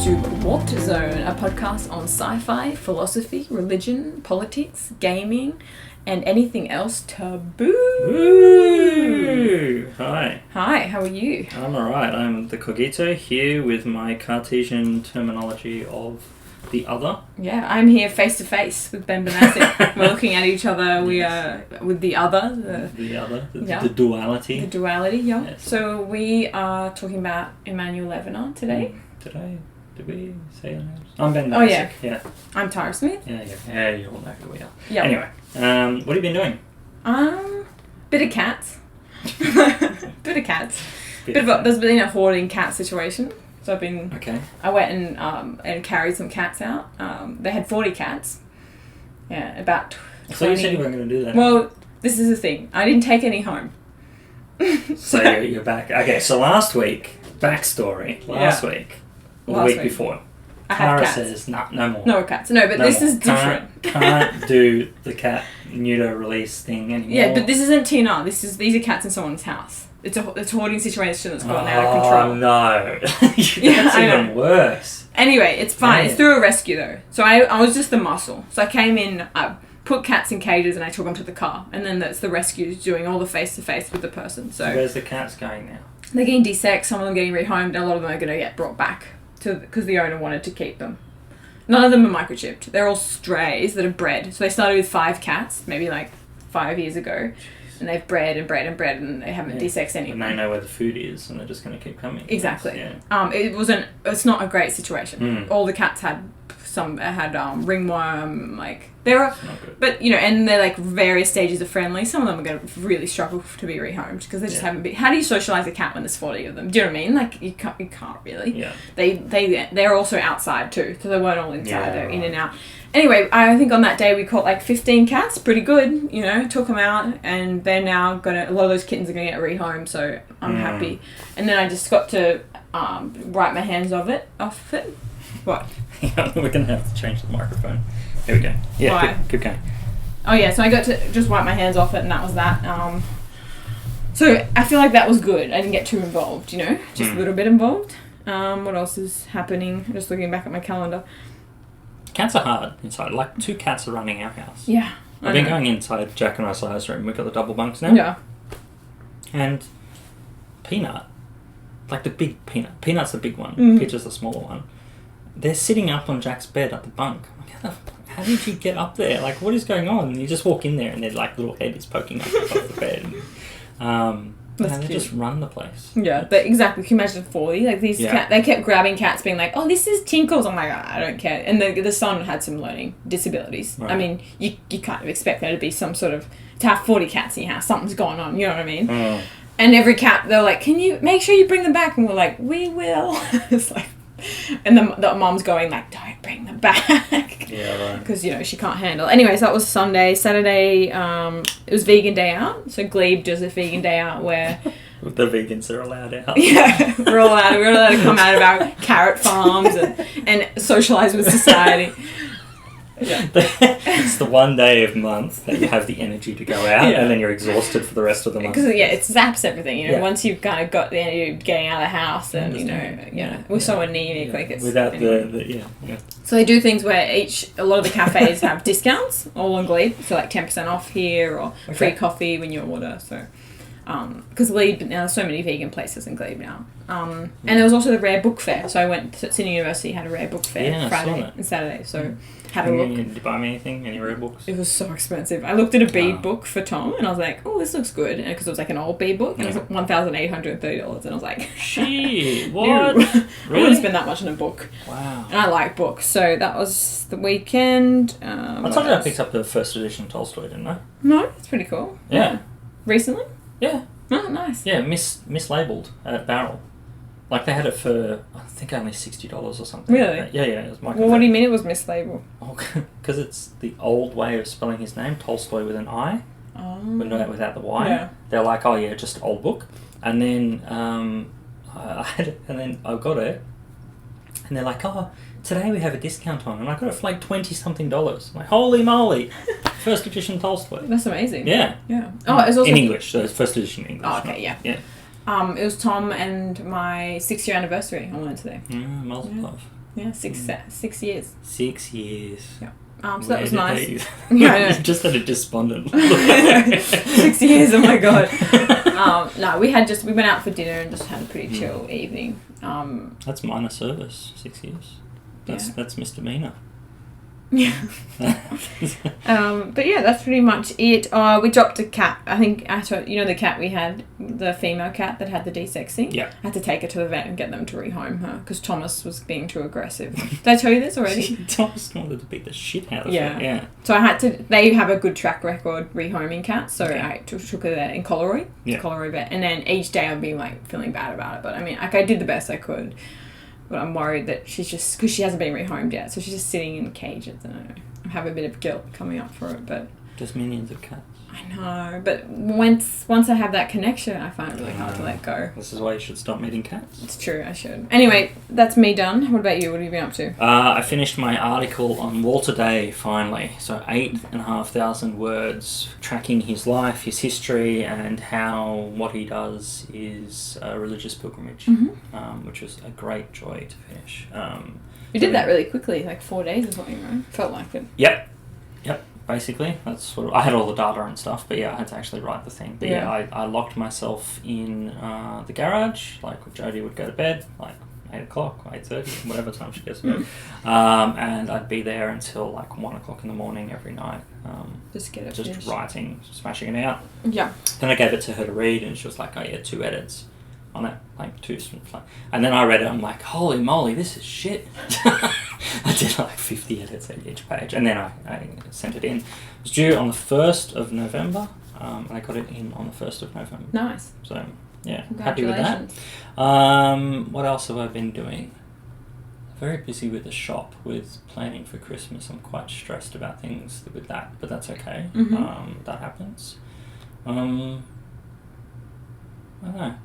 to What Zone, a podcast on sci-fi, philosophy, religion, politics, gaming, and anything else taboo. Woo! Hi. Hi, how are you? I'm alright. I'm the Cogito here with my Cartesian terminology of the other. Yeah, I'm here face to face with Ben Banasik. We're looking at each other. We are with the other. The duality. The duality, yeah. Yes. So we are talking about Emmanuel Levinas today. Did we say our names? I'm Ben Banasik. Oh, yeah. Yeah. I'm Tara Smith. Yeah, you all know who we are. Yeah. Anyway, what have you been doing? Bit of cats. There's been a hoarding cat situation. So I've been. Okay. I went and carried some cats out. They had 40 cats. Yeah, about 20. So you said you weren't going to do that. Well, this is the thing. I didn't take any home. So you're back. Okay, so last week, backstory. Last week before. Tara says, no more. No cats. No, but this is different. Can't do the cat neuter release thing anymore. Yeah, but this isn't TNR. These are cats in someone's house. It's a hoarding situation that's gone out of control. Oh no. That's even worse. Anyway, it's fine. Yeah. It's through a rescue though. So I was just the muscle. So I came in, I put cats in cages and I took them to the car. And then that's the rescue doing all the face-to-face with the person. So where's the cats going now? They're getting desexed, some of them getting rehomed, and a lot of them are going to get brought back because the owner wanted to keep them. None of them are microchipped. They're all strays that are bred. So they started with 5 cats, maybe like 5 years ago. And they've bred and they haven't desexed any of them. And they know where the food is and they're just going to keep coming. Exactly. Yeah. It's not a great situation. All the cats had ringworm, but and they're like various stages of friendly. Some of them are going to really struggle to be rehomed because they just haven't been. How do you socialize a cat when there's 40 of them? Do you know what I mean? Like you can't really. Yeah. They're also outside too, so they weren't all inside. They're in and out. Anyway, I think on that day we caught like 15 cats, pretty good, took them out, and they're now a lot of those kittens are going to get rehomed, so I'm happy. And then I just got to wipe my hands off it. What? Yeah, we're going to have to change the microphone. There we go. Yeah, keep going. Oh yeah, so I got to just wipe my hands off it, and that was that. So I feel like that was good. I didn't get too involved, just a little bit involved. What else is happening? Just looking back at my calendar. Cats are hard inside. Like 2 cats are running our house. Yeah. I've been going inside Jack and Isaiah's room. We've got the double bunks now. Yeah. And Peanut, like the big Peanut. Peanut's the big one. Peach is the smaller one. They're sitting up on Jack's bed at the bunk. I'm like, how did you get up there? Like, what is going on? And you just walk in there and their like little head is poking up above the bed. And they just run the place. Yeah, but exactly. Can you imagine 40? Like these cats, they kept grabbing cats, being like, "Oh, this is Tinkles." I'm like, I don't care. And the son had some learning disabilities. Right. I mean, you kind of expect there to be some sort of to have 40 cats in your house. Something's going on. You know what I mean? Oh. And every cat, they're like, "Can you make sure you bring them back?" And we're like, "We will." It's like, and the mom's going like, "Don't bring them back." Yeah, right. Because she can't handle. Anyways, that was Sunday. Saturday, it was vegan day out. So Glebe does a vegan day out where the vegans are allowed out. Yeah, we're allowed to come out of our carrot farms and socialise with society. Yeah. It's the one day of month that you have the energy to go out, and then you're exhausted for the rest of the month. Because it zaps everything. Once you've kind of got the energy of getting out of the house, and we're so anemic, like it's without anyway. So they do things where a lot of the cafes have discounts, all on Glebe, so like 10% off here or free coffee when you order. So. Because Glebe now, there's so many vegan places in Glebe now. And there was also the Rare Book Fair. So I went to Sydney University, had a Rare Book Fair Friday and Saturday. So had a look. Did you buy me anything? Any rare books? It was so expensive. I looked at a bead book for Tom and I was like, oh, this looks good. Because it was like an old bead book. And it was $1,830. And I was like, shit, what? I Really? wouldn't spend that much on a book. Wow. And I like books. So that was the weekend. I told you I picked up the first edition Tolstoy, didn't I? No, it's pretty cool. Yeah. Recently? Yeah. Oh, nice. Yeah, mislabeled at Barrel. Like they had it for, I think, only $60 or something. Really? Like yeah. It was well, what do you mean it was mislabeled? Oh, because it's the old way of spelling his name, Tolstoy with an I, but without the Y. Yeah. They're like, oh yeah, just old book. And then I got it, and they're like, oh, today we have a discount on, and I got it for like $20-something. I'm like, holy moly! First edition Tolstoy. That's amazing. Yeah. Yeah. Oh, it was also in English. So it's first edition English. Oh, okay, yeah. Yeah. It was Tom and my 6-year anniversary. I went to there. Mazel tov. Yeah, 6 years. 6 years. Yeah. So that was nice. Yeah, you just had a despondent. 6 years, oh my god. No, we went out for dinner and just had a pretty chill evening. That's minor service, 6 years. That's misdemeanor. Yeah. But yeah, that's pretty much it. We dropped a cat. I think the cat we had, the female cat that had the desexing. Yeah. I had to take her to the vet and get them to rehome her because Thomas was being too aggressive. Did I tell you this already? Thomas wanted to beat the shit out of her. Yeah. So they have a good track record rehoming cats. So I took her there in Coleroy, Coleroy vet, and then each day I'd be like feeling bad about it. But I mean, I did the best I could. But I'm worried that she's just... Because she hasn't been rehomed yet. So she's just sitting in cages. I don't know. I have a bit of guilt coming up for it, but... Just millions of cats. I know. But once I have that connection, I find it really hard to let go. This is why you should stop meeting cats. It's true, I should. Anyway, that's me done. What about you? What have you been up to? I finished my article on Walter Day, finally. So 8,500 words, tracking his life, his history, and how what he does is a religious pilgrimage, which was a great joy to finish. You did that really quickly, like 4 days or something, right? Felt like it. Yep. Basically, that's what I had all the data and stuff, but I had to actually write the thing. But I locked myself in the garage, like Jodie would go to bed, like 8 o'clock, 8:30, whatever time she goes to bed, and I'd be there until like 1 o'clock in the morning every night. Just get it just finished. Writing, smashing it out. Yeah. Then I gave it to her to read, and she was like, "Oh yeah, 2 edits on it, like 2." And then I read it. I'm like, "Holy moly, this is shit." I did like 50 edits at each page, and then I sent it in. It was due on the 1st of November, and I got it in on the 1st of November. Nice. So, happy with that. What else have I been doing? Very busy with the shop, with planning for Christmas. I'm quite stressed about things with that, but that's okay. That happens. I don't know.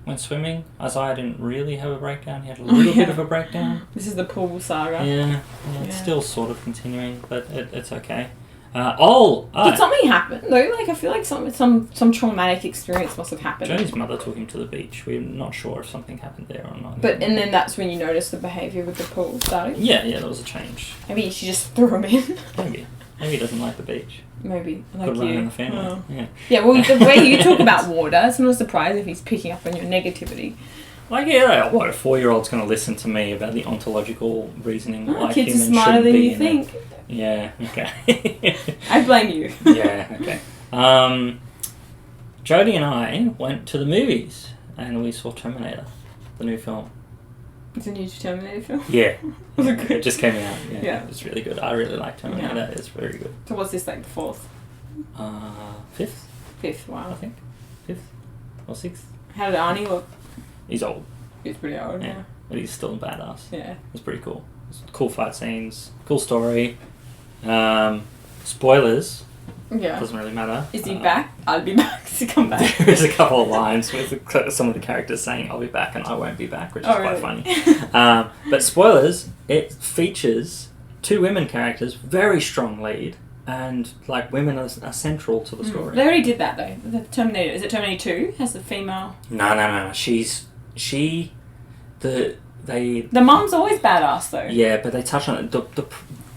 Went swimming. Isaiah didn't really have a breakdown. He had a little bit of a breakdown. This is the pool saga. Yeah. It's still sort of continuing, but it's okay. Did something happen though? Like I feel like some traumatic experience must have happened. Jody's mother took him to the beach. We're not sure if something happened there or not. And then that's when you noticed the behaviour with the pool starting? Yeah, there was a change. Maybe she just threw him in. Maybe he doesn't like the beach. Maybe, like could you. run in the family. Oh. Yeah, well, the way you talk about water, it's not a surprise if he's picking up on your negativity. Like, a 4-year-old's going to listen to me about the ontological reasoning like kids humans are smarter than you in think. Yeah, okay. I blame you. Yeah, okay. Jodie and I went to the movies and we saw Terminator, the new film. It's a new Terminator film? Yeah. Was it good? It just came out. Yeah. It's really good. I really like Terminator. Yeah. It's very good. So what's this, like the 4th? 5th. 5th, wow. I think. 5th or 6th. How did Arnie look? He's old. He's pretty old, yeah. But he's still a badass. Yeah. It's pretty cool. Cool fight scenes. Cool story. Spoilers. Yeah. Doesn't really matter. Is he back? I'll be back to come back. There's a couple of lines with some of the characters saying I'll be back and I won't be back, which is quite funny. But spoilers, it features 2 women characters, very strong lead, and like women are central to the story. They already did that though. The Terminator, is it Terminator 2? Has the female? No. The mum's always badass though. Yeah, but they touch on it. The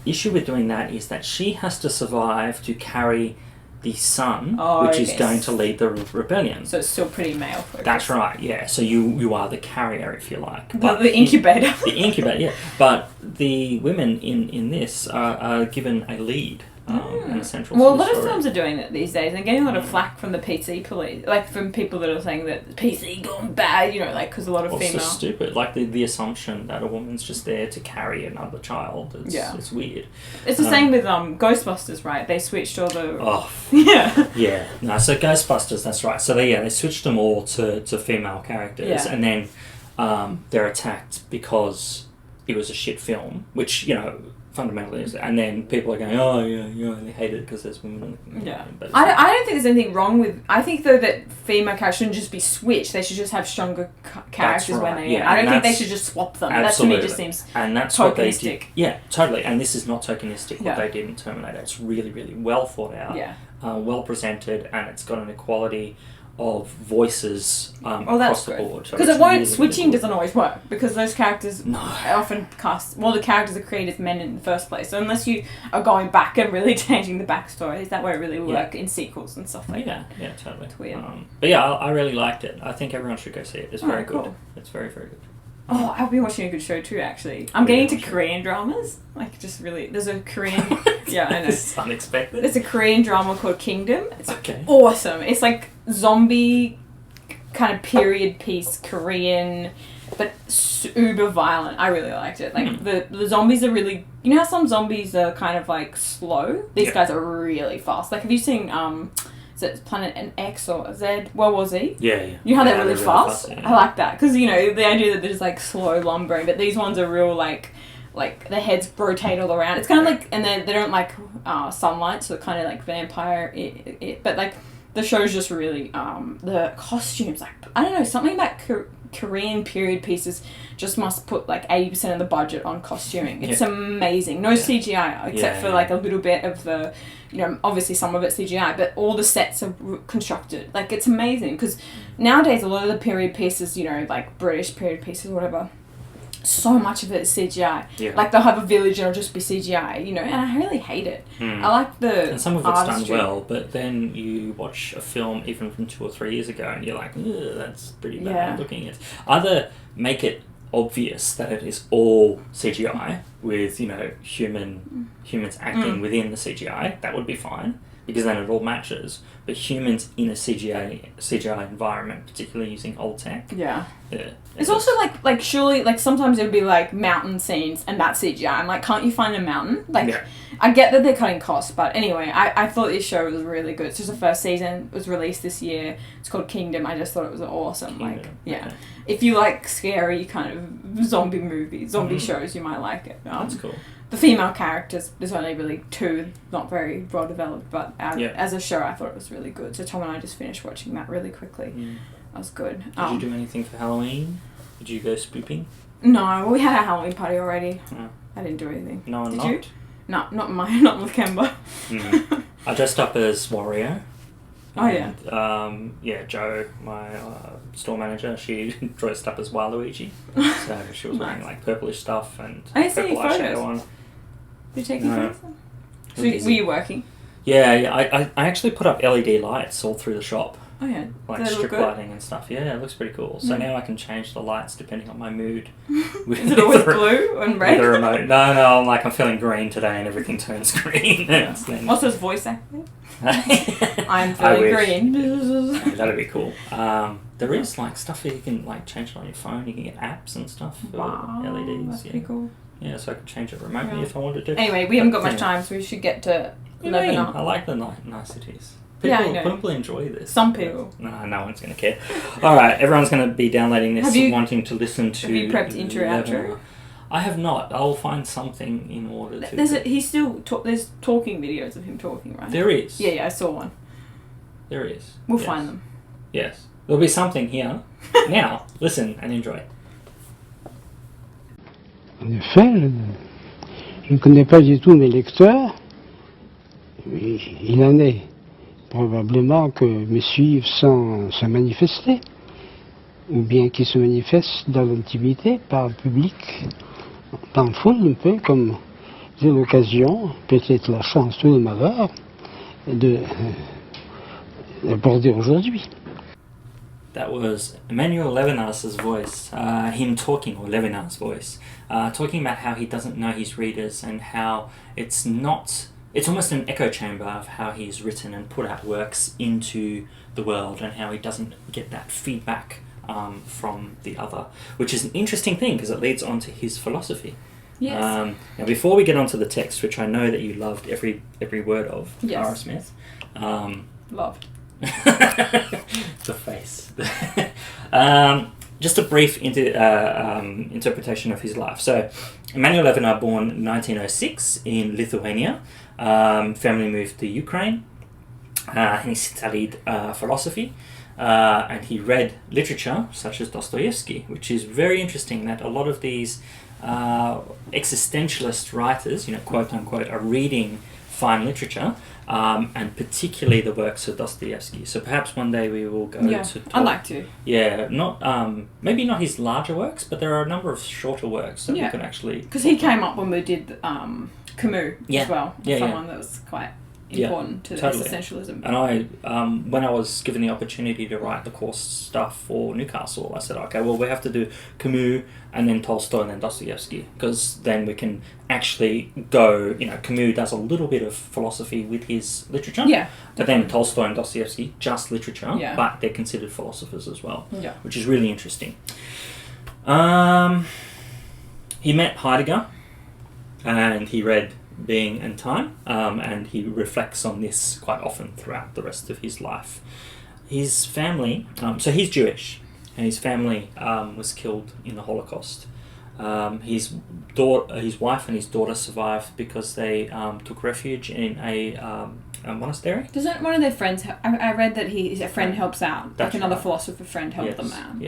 issue with doing that is that she has to survive to carry the son, which is going to lead the rebellion. So it's still pretty male focused. That's right, yeah. So you are the carrier, if you like. The incubator. The incubator, yeah. But the women in this are given a lead. And a central a lot of films are doing that these days, and getting a lot of flack from the PC police, like from people that are saying that PC gone bad, because a lot of female. It's just stupid. Like the assumption that a woman's just there to carry another child. It's weird. It's the same with Ghostbusters, right? They switched all the. Oh. Yeah. Yeah. No. So Ghostbusters, that's right. So they switched them all to female characters, and then they're attacked because it was a shit film, which fundamentally is, and then people are going, they hate it because there's women. But I don't think there's anything wrong with. I think though that female characters shouldn't just be switched. They should just have stronger characters when they. Yeah, I don't think they should just swap them. Absolutely. That to me just seems and that's tokenistic. What they did. Yeah, totally. And this is not tokenistic. What they did in Terminator, it's really, really well thought out. Yeah. Well presented, and it's got an equality of voices across the board. Because it won't, switching doesn't always work, because those characters are often cast, the characters are created as men in the first place, so unless you are going back and really changing the backstories, that won't really work in sequels and stuff like that. Yeah, totally. It's weird. But yeah, I really liked it. I think everyone should go see it. It's very good. It's very, very good. Oh, I've been watching a good show too, actually. I'm getting into Korean dramas. Like, just really... There's a Korean... Yeah, I know. This is unexpected. There's a Korean drama called Kingdom. It's awesome. It's like zombie kind of period piece Korean, but uber violent. I really liked it. Like, the zombies are really... You know how some zombies are kind of, like, slow? These guys are really fast. Like, have you seen... Is it Planet X or Z? World War Z? Yeah. You know how they're really fast? I like that. Because, you know, the idea that there's, like, slow lumbering, but these ones are real, like the heads rotate all around. It's kind of like... And they don't like sunlight, so kind of like vampire... but, like, the show's just really... the costumes, like... I don't know, something about Korean period pieces just must put, like, 80% of the budget on costuming. It's amazing. No CGI, except for, like, a little bit of the... You know, obviously some of it's CGI, but all the sets are constructed. Like, it's amazing, because nowadays a lot of the period pieces, you know, like British period pieces or whatever, so much of it is CGI. Yeah. Like, they'll have a village and it'll just be CGI, you know, and I really hate it. I like the And some of it's done well, but then you watch a film even from 2 or 3 years ago and you're like, that's pretty bad looking. It's either make it obvious that it is all CGI with, you know, humans acting within the CGI, that would be fine, because then it all matches. But humans in a CGI environment, particularly using old tech. Yeah. It's also like surely, like, sometimes it would be like mountain scenes and that's CGI. I'm like, can't you find a mountain? Like, I get that they're cutting costs, but anyway, I thought this show was really good. It's just the first season. It was released this year. It's called Kingdom. I just thought it was awesome. If you like scary kind of zombie shows, you might like it. That's cool. The female characters, there's only really 2, not very well developed, but as a show, I thought it was really good. So Tom and I just finished watching that really quickly. That was good. Did you do anything for Halloween? Did you go spooping? No, we had our Halloween party already. I didn't do anything. No, Did not? you? No, not mine, not in Kemba. I dressed up as Wario. And, Jo, my store manager, she dressed up as Waluigi. So she was wearing like purplish stuff and purple eyeshadow on. Did you take any photos? So were you working? Yeah, I actually put up LED lights all through the shop. Oh yeah. Like strip lighting and stuff. Yeah, it looks pretty cool. So now I can change the lights depending on my mood. Is it always blue and red? With the remote. No, I'm feeling green today and everything turns green. Also, it's voice acting. I'm feeling green. That'd be cool. There is like stuff that you can like change it on your phone. You can get apps and stuff for LEDs. That's pretty cool. Yeah, so I could change it remotely if I wanted to. Anyway, we haven't got much time, so we should get to Levinas. I like the niceties. People enjoy this. Some people. No one's going to care. All right, everyone's going to be downloading this wanting to listen to... Have you prepped intro, outro? I have not. I'll find something in order to... There's talking videos of him talking, right? There is. Yeah, I saw one. There is. We'll find them. Yes. There'll be something here. Now, listen and enjoy. En effet, je ne connais pas du tout mes lecteurs. Il en est probablement que me suivent sans se manifester, ou bien qui se manifestent dans l'intimité, par le public, en foule un peu, comme j'ai l'occasion, peut-être la chance ou le malheur, d'aborder aujourd'hui. That was Emmanuel Levinas' voice, him talking, or Levinas' voice, talking about how he doesn't know his readers and how it's almost an echo chamber of how he's written and put out works into the world and how he doesn't get that feedback from the other, which is an interesting thing because it leads on to his philosophy. Yes. Now, before we get onto the text, which I know that you loved every word of, Tara Smith. Loved. The face. Just a brief interpretation of his life. So, Emmanuel Levinas, born 1906 in Lithuania. Family moved to Ukraine. And he studied philosophy. And he read literature such as Dostoevsky, which is very interesting that a lot of these existentialist writers, quote unquote, are reading fine literature, and particularly the works of Dostoevsky. So perhaps one day we will go to talk. I'd like to. Yeah, maybe not his larger works, but there are a number of shorter works that we can actually... Because he came up when we did Camus as well. Someone that was quite important to existentialism. And I, when I was given the opportunity to write the course stuff for Newcastle, I said, okay, well, we have to do Camus and then Tolstoy and then Dostoevsky, because then we can actually go, Camus does a little bit of philosophy with his literature, but then Tolstoy and Dostoevsky, just literature, but they're considered philosophers as well, which is really interesting. He met Heidegger, and he read Being and Time, and he reflects on this quite often throughout the rest of his life. His family, so he's Jewish, and his family was killed in the Holocaust. His wife and his daughter survived because they took refuge in a monastery. Doesn't one of their friends... I read that a friend helps out. That's like another philosopher friend helped them out.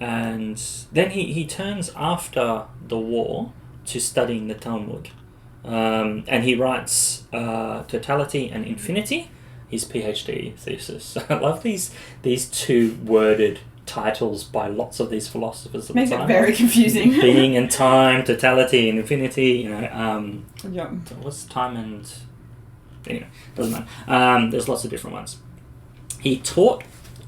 And then he turns after the war to studying the Talmud. And he writes Totality and Infinity, his PhD thesis. I love these two worded titles by lots of these philosophers of the time. Makes it very confusing. Being and Time, Totality and Infinity, what's time and... Anyway, doesn't matter. There's lots of different ones. He taught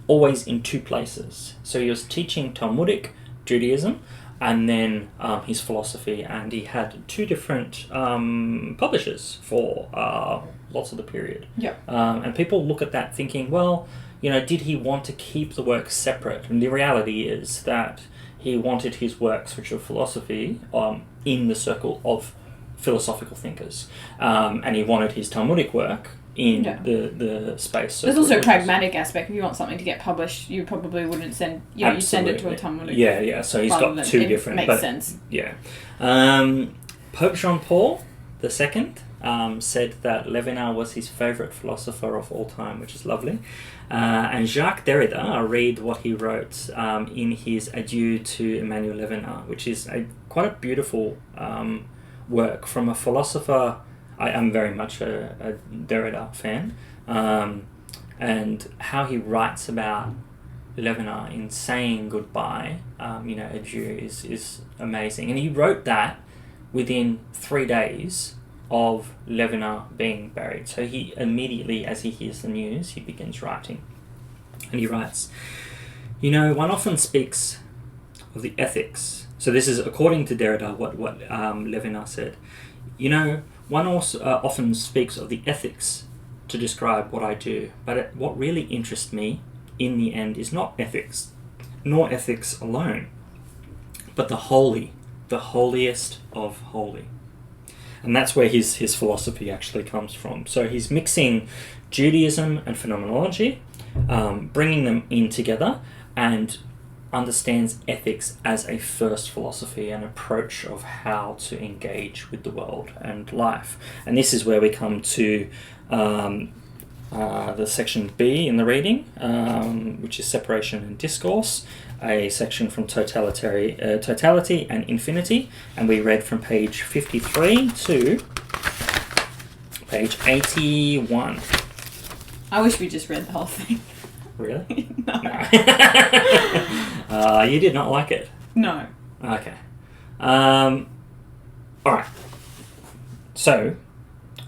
always in two places. So he was teaching Talmudic Judaism and then his philosophy, and he had two different publishers for lots of the period. And people look at that thinking, well, did he want to keep the works separate? And the reality is that he wanted his works, which are philosophy, in the circle of philosophical thinkers. And he wanted his Talmudic work in the space. There's also a pragmatic aspect. If you want something to get published, you probably wouldn't send... you send it to a Talmudic. So he's got two different... Makes sense. Pope Jean Paul II said that Levinas was his favourite philosopher of all time, which is lovely. And Jacques Derrida, I'll read what he wrote in his Adieu to Emmanuel Levinas, which is quite a beautiful work from a philosopher. I am very much a Derrida fan, and how he writes about Levinas in saying goodbye, adieu, is amazing. And he wrote that within 3 days of Levinas being buried. So he immediately, as he hears the news, he begins writing. And he writes, one often speaks of the ethics. So this is according to Derrida, what Levinas said. One also often speaks of the ethics to describe what I do, but what really interests me in the end is not ethics, nor ethics alone, but the holy, the holiest of holy. And that's where his philosophy actually comes from. So he's mixing Judaism and phenomenology, bringing them in together, and understands ethics as a first philosophy, an approach of how to engage with the world and life. And this is where we come to the section B in the reading, which is Separation and Discourse, a section from Totality and Infinity, and we read from page 53 to page 81. I wish we just read the whole thing. Really? No. You did not like it? No. Okay. Alright. So,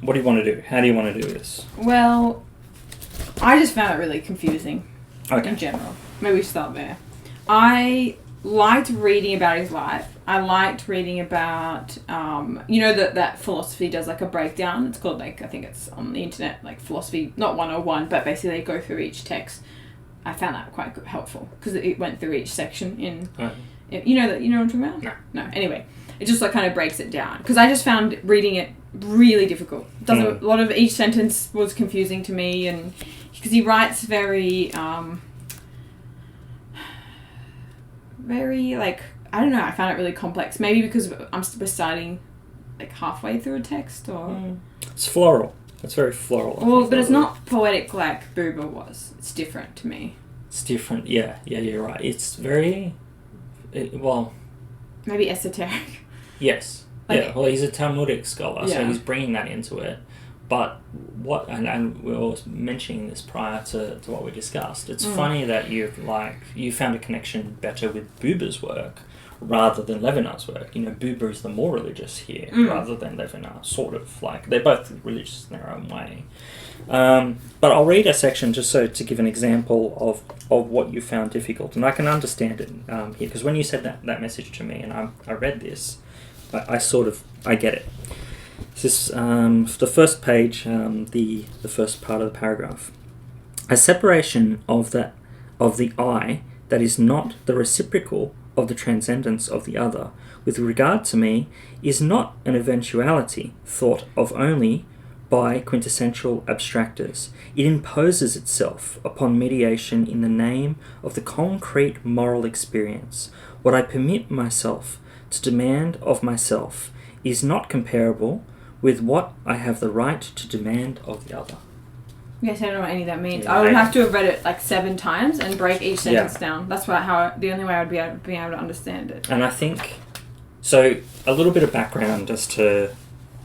what do you want to do? How do you want to do this? Well, I just found it really confusing in general. Maybe we start there. I liked reading about his life. I liked reading about, that philosophy does like a breakdown. It's called I think it's on the internet, like philosophy, not 101, but basically they go through each text. I found that quite helpful because it went through each section in, you know what I'm talking about? No. Anyway, it just kind of breaks it down because I just found reading it really difficult. A lot of each sentence was confusing to me, and because he writes very I don't know. I found it really complex. Maybe because we're starting halfway through a text, or it's floral. It's very floral. Well, but it's not poetic like Buber was. It's different to me. It's different. Yeah, you're right. It's very... maybe esoteric. Yes. Like, well, he's a Talmudic scholar, so Yeah. he's bringing that into it. But and we were mentioning this prior to what we discussed. It's funny that you found a connection better with Buber's work rather than Levinas's work. You know, Buber is the more religious here rather than Levinas, sort of. Like, they're both religious in their own way. But I'll read a section just so to give an example of what you found difficult. And I can understand it here, because when you said that message to me and I read this, I get it. This is the first page, the first part of the paragraph. A separation of the I that is not the reciprocal of the transcendence of the other, with regard to me, is not an eventuality thought of only by quintessential abstractors. It imposes itself upon mediation in the name of the concrete moral experience. What I permit myself to demand of myself is not comparable with what I have the right to demand of the other. Yes, I don't know what any of that means. Yeah, I would have to have read it like 7 times and break each sentence down. That's the only way I would be able to understand it. And I think, so a little bit of background as to,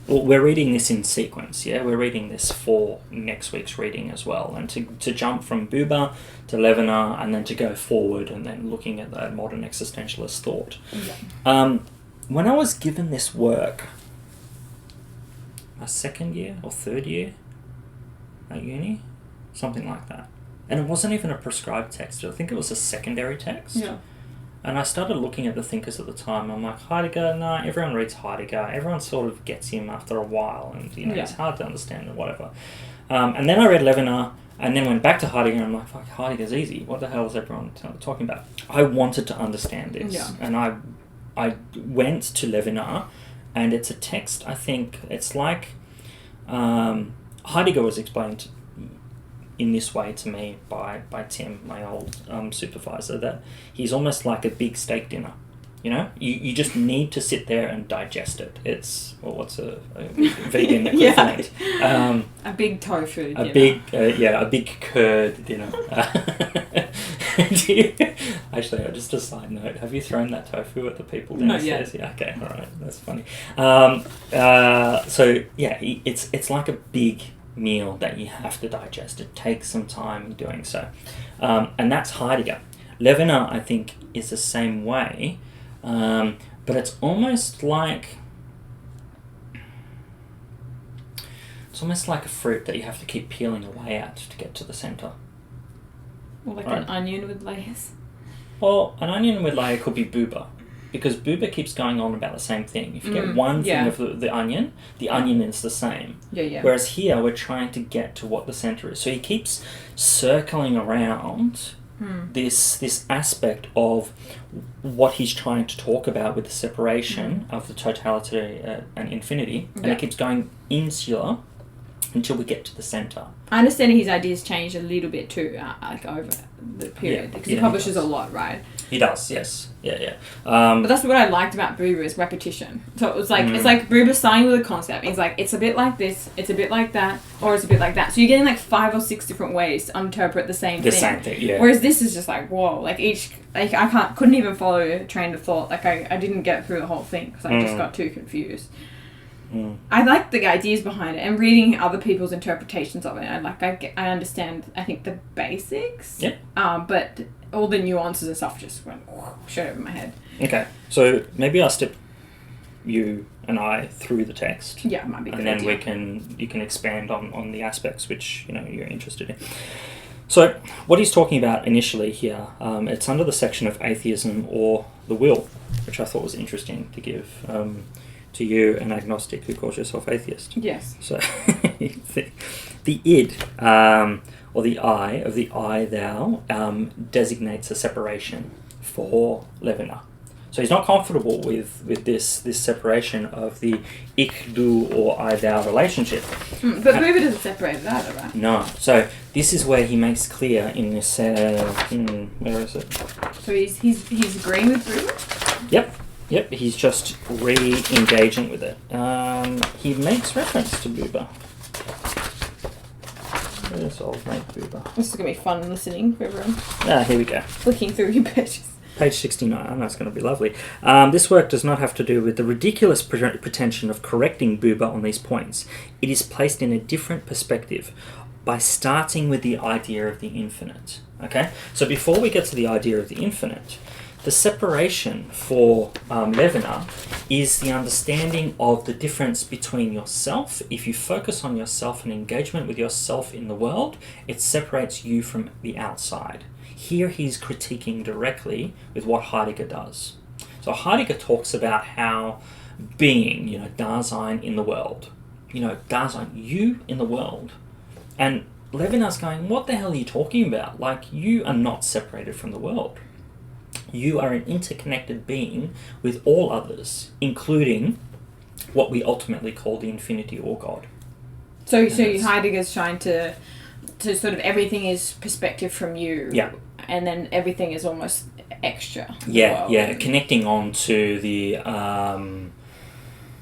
well, we're reading this in sequence, yeah? We're reading this for next week's reading as well. And to jump from Buber to Levinas and then to go forward and then looking at the modern existentialist thought. Yeah. When I was given this work, my second year or third year at uni, something like that. And it wasn't even a prescribed text. I think it was a secondary text. Yeah. And I started looking at the thinkers at the time. I'm like, Heidegger, no, everyone reads Heidegger. Everyone sort of gets him after a while, and it's hard to understand and whatever. And then I read Levinas, and then went back to Heidegger, and I'm like, fuck, Heidegger's easy. What the hell is everyone talking about? I wanted to understand this, and I went to Levinas, and it's a text. I think it's like Heidegger was explained in this way to me by Tim, my old supervisor, that he's almost like a big steak dinner. You know, you just need to sit there and digest it. It's, well, what's a vegan equivalent? A big tofu dinner. A big curd dinner. Actually, just a side note, have you thrown that tofu at the people downstairs? Not yet. Yeah, okay, alright, that's funny. It's like a big meal that you have to digest. It takes some time doing so. And that's Heidegger. Levinas, I think, is the same way. But it's almost like a fruit that you have to keep peeling away at to get to the center. Or like an onion with layers. Well, an onion with layer could be Buber, because Buber keeps going on about the same thing. If you get one thing of the onion is the same. Yeah. Whereas here we're trying to get to what the center is. So he keeps circling around this aspect of what he's trying to talk about with the separation of the totality and infinity, and it keeps going insular until we get to the center. I understand his ideas changed a little bit too, like over the period, because he publishes a lot, right? He does, yes. Yeah. But that's what I liked about Buber is repetition. So it was like, it's like Buber starting with a concept. He's like, it's a bit like this, it's a bit like that, or it's a bit like that. So you're getting like 5 or 6 different ways to interpret the same thing. The same thing, yeah. Whereas this is just like, whoa, like I couldn't even follow a train of thought. Like I didn't get through the whole thing because I just got too confused. I like the ideas behind it, and reading other people's interpretations of it. I understand, I think, the basics. Yeah. But all the nuances and stuff just went straight over my head. Okay, so maybe I'll step you and I through the text. Yeah, it might be a good and then idea. you can expand on the aspects which you're interested in. So what he's talking about initially here, it's under the section of atheism or the will, which I thought was interesting to give to you, an agnostic who calls yourself atheist. Yes. So the id, or the I of the I thou, designates a separation for Levinas. So he's not comfortable with this separation of the ich, du, or I, thou relationship. But Buber doesn't separate it either, right? No. So this is where he makes clear in this, where is it? So he's agreeing with Buber? Yep, he's just re-engaging with it. He makes reference to Buber. Where's old mate Buber? This is going to be fun listening for everyone. Here we go. Flicking through your pages. Page 69, that's going to be lovely. This work does not have to do with the ridiculous pretension of correcting Buber on these points. It is placed in a different perspective by starting with the idea of the infinite. Okay? So before we get to the idea of the infinite, the separation for Levinas is the understanding of the difference between yourself. If you focus on yourself and engagement with yourself in the world, it separates you from the outside. Here he's critiquing directly with what Heidegger does. So Heidegger talks about how being, Dasein in the world, Dasein, you in the world. And Levinas going, what the hell are you talking about? Like, you are not separated from the world. You are an interconnected being with all others, including what we ultimately call the infinity or God. So Heidegger's trying to sort of everything is perspective from you. Yeah. And then everything is almost extra. Yeah, connecting on to the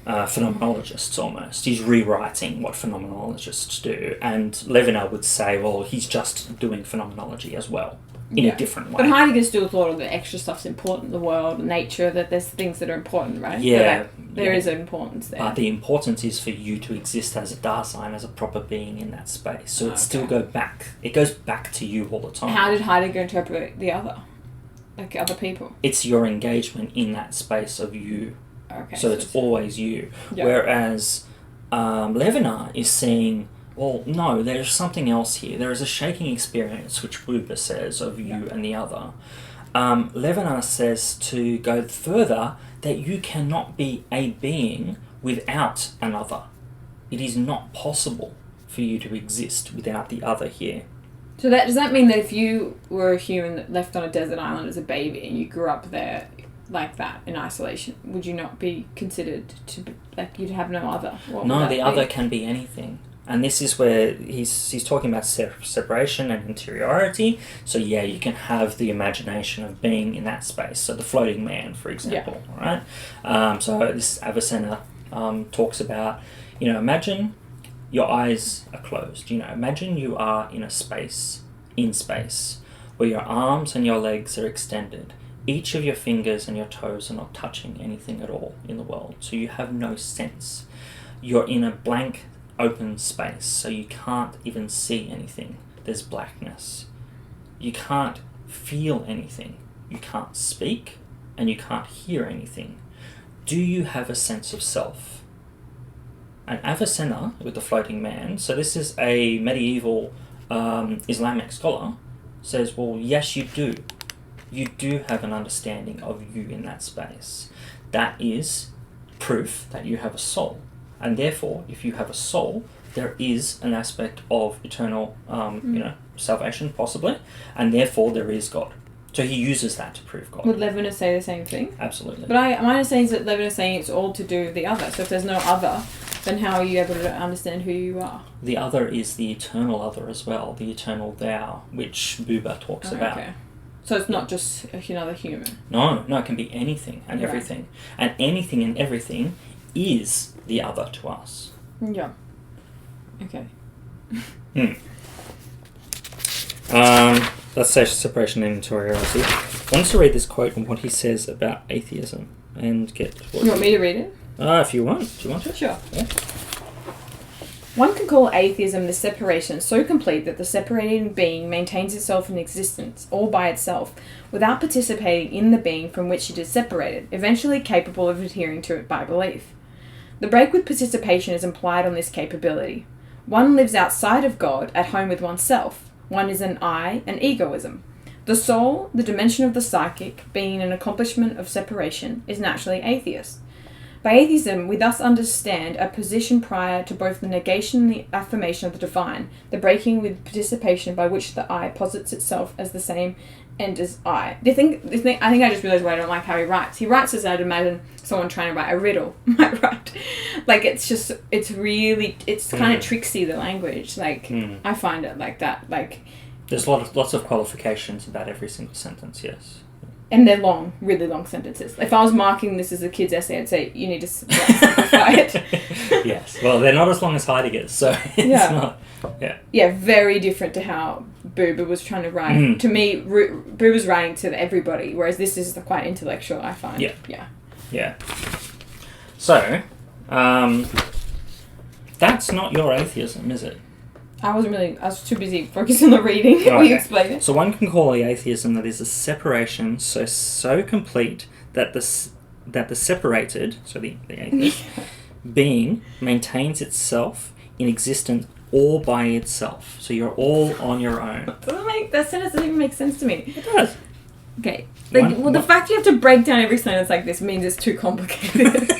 phenomenologists almost. He's rewriting what phenomenologists do. And Levinas would say, well, he's just doing phenomenology as well, in a different way. But Heidegger still thought of the extra stuff's important, the world, nature, that there's things that are important, right? Yeah. There is an importance there. But the importance is for you to exist as a Dasein, as a proper being in that space. So it still goes back to you all the time. How did Heidegger interpret the other? Like other people? It's your engagement in that space of you. Okay. So it's always you. Yeah. Whereas Levinas is saying, well, no, there's something else here. There is a shaking experience, which Buber says, of you and the other. Levinas says to go further that you cannot be a being without another. It is not possible for you to exist without the other here. So does that mean that if you were a human that left on a desert island as a baby and you grew up there like that in isolation, would you not be considered to be, like, you'd have no other? No, the other can be anything. And this is where he's talking about separation and interiority. So yeah, you can have the imagination of being in that space. So the floating man, for example, right? So this Avicenna talks about, imagine your eyes are closed. Imagine you are in a space, in space, where your arms and your legs are extended. Each of your fingers and your toes are not touching anything at all in the world. So you have no sense. You're in a blank, open space, so you can't even see anything. There's blackness. You can't feel anything. You can't speak, and you can't hear anything. Do you have a sense of self? And Avicenna, with the floating man, so this is a medieval Islamic scholar, says, well, yes, you do. You do have an understanding of you in that space. That is proof that you have a soul. And therefore, if you have a soul, there is an aspect of eternal, salvation, possibly, and therefore there is God. So he uses that to prove God. Would Levinas say the same thing? Absolutely. But my understanding is that Levinas is saying it's all to do with the other. So if there's no other, then how are you able to understand who you are? The other is the eternal other as well, the eternal thou, which Buber talks about. Okay. So it's not just another human? No, it can be anything and everything. And anything and everything is the other to us. Yeah. Okay. Let's say separation and interiority. I want to read this quote and what he says about atheism and get... You want me to read it? If you want. Do you want to? Sure. Yeah. One can call atheism the separation so complete that the separated being maintains itself in existence all by itself, without participating in the being from which it is separated, eventually capable of adhering to it by belief. The break with participation is implied on this capability. One lives outside of God, at home with oneself. One is an I, an egoism. The soul, the dimension of the psychic, being an accomplishment of separation, is naturally atheist. By atheism, we thus understand a position prior to both the negation and the affirmation of the divine, the breaking with participation by which the I posits itself as the same end as I. I think I just realised why I don't like how he writes. He writes as I'd imagine someone trying to write a riddle might write. Like, it's kind of tricksy, the language. Like, I find it like that. Like, there's lots of qualifications about every single sentence, yes. And they're long, really long sentences. If I was marking this as a kid's essay, I'd say, you need to simplify it. Yes. Well, they're not as long as Heidegger's, so it's not... Yeah. Yeah, very different to how Buber was trying to write. To me, Buber's writing to everybody, whereas this is quite intellectual, I find. Yeah. So, that's not your atheism, is it? I was too busy focusing on the reading. Will you explain it? So one can call the atheism that is a separation so complete that the separated, so the atheist, being maintains itself in existence all by itself. So you're all on your own. That sentence doesn't even make sense to me. It does. Okay. The fact you have to break down every sentence like this means it's too complicated.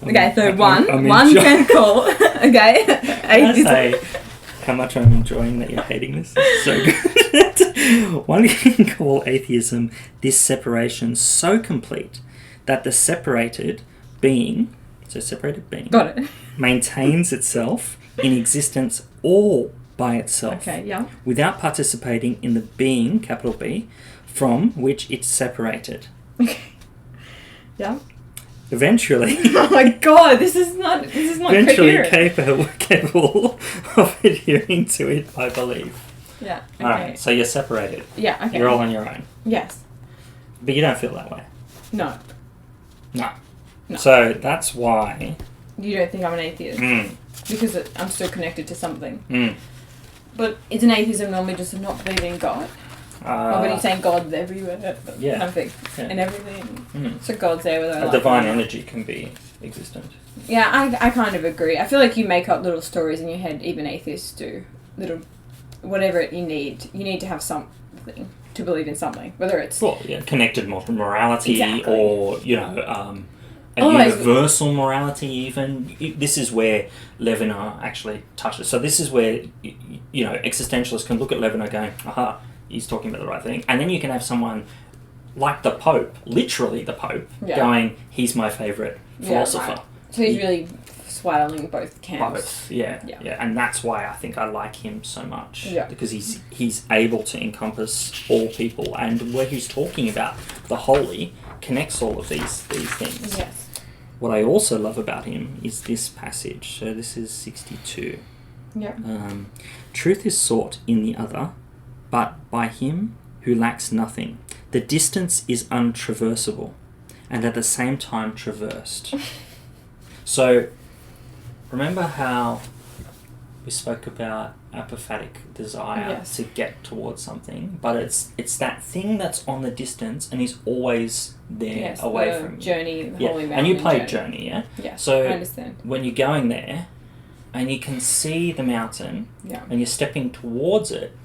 Okay, so one can call. Okay. Can I say how much I'm enjoying that you're hating this? It's so good. One can call atheism this separation so complete that the separated being, got it, maintains itself in existence all by itself. Okay, yeah. Without participating in the being, capital B, from which it's separated. Okay. Yeah. Eventually. Oh my god, this is not eventually capable of adhering to it, I believe. Yeah. Okay. Alright, so you're separated. Yeah, okay. You're all on your own. Yes. But you don't feel that way. No. So that's why you don't think I'm an atheist. Because I'm still connected to something. But is an atheism normally just not believing in God? Or when you're saying God's everywhere, something and everything. So God's there with a divine energy can be existent. Yeah, I kind of agree. I feel like you make up little stories in your head, even atheists do. Little, whatever you need. You need to have something to believe in something. Whether it's... connected morality or, universal morality even. This is where Levinas actually touches. So this is where, existentialists can look at Levinas going, aha, he's talking about the right thing. And then you can have someone like the Pope, literally the Pope, going, he's my favourite philosopher. Right. So he's really swaddling both camps. Both, yeah. And that's why I think I like him so much. Yeah. Because he's able to encompass all people. And where he's talking about the holy connects all of these things. Yes. What I also love about him is this passage. So this is 62. Yeah. Truth is sought in the other, but by him who lacks nothing. The distance is untraversable, and at the same time traversed. So, remember how we spoke about apophatic desire to get towards something, but it's that thing that's on the distance and is always there, away from you. Journey, the holy mountain. And you played Journey, yeah? Yeah, so I understand. When you're going there, and you can see the mountain, and you're stepping towards it,